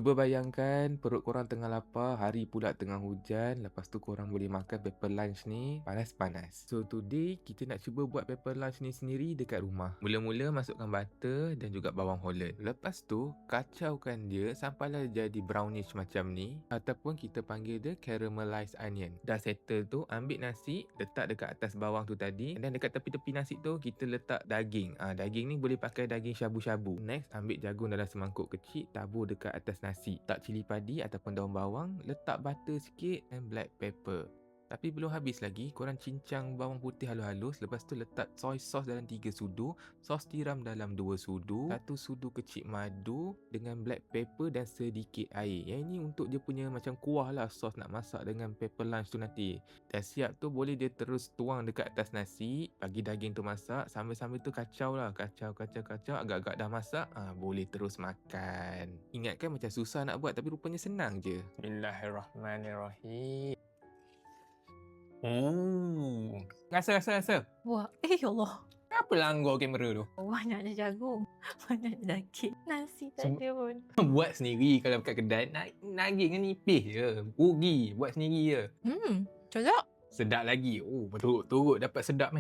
Cuba bayangkan perut korang tengah lapar, hari pula tengah hujan. Lepas tu korang boleh makan paper lunch ni panas-panas. So today kita nak cuba buat paper lunch ni sendiri dekat rumah. Mula-mula masukkan butter dan juga bawang Holland. Lepas tu kacaukan dia sampailah jadi brownish macam ni. Ataupun kita panggil dia caramelized onion. Dah settle tu, ambil nasi, letak dekat atas bawang tu tadi. Dan dekat tepi-tepi nasi tu kita letak daging. Daging ni boleh pakai daging syabu-syabu. Next, ambil jagung dalam semangkuk kecil, tabur dekat atas nasi. Tak cili padi ataupun daun bawang, letak butter sikit dan black pepper. Tapi belum habis lagi, korang cincang bawang putih halus-halus. Lepas tu letak soy sauce dalam 3 sudu, sos tiram dalam 2 sudu, 1 sudu kecil madu dengan black pepper dan sedikit air. Yang ini untuk dia punya macam kuah lah sos nak masak dengan paper lunch tu nanti. Dah siap tu boleh dia terus tuang dekat atas nasi, bagi daging tu masak, sambil-sambil tu kacau lah, kacau, agak-agak dah masak, boleh terus makan. Ingatkan macam susah nak buat tapi rupanya senang je. Bismillahirrahmanirrahim. Rasa. Wah, ya Allah. Apa langgar kamera tu? Banyaknya jagung. Banyaknya daging. Nasi tak ada pun. Buat sendiri kalau kat kedai. Nagih dengan nipis je. Rugi. Buat sendiri je. Sedap. Sedap lagi. Turut dapat sedap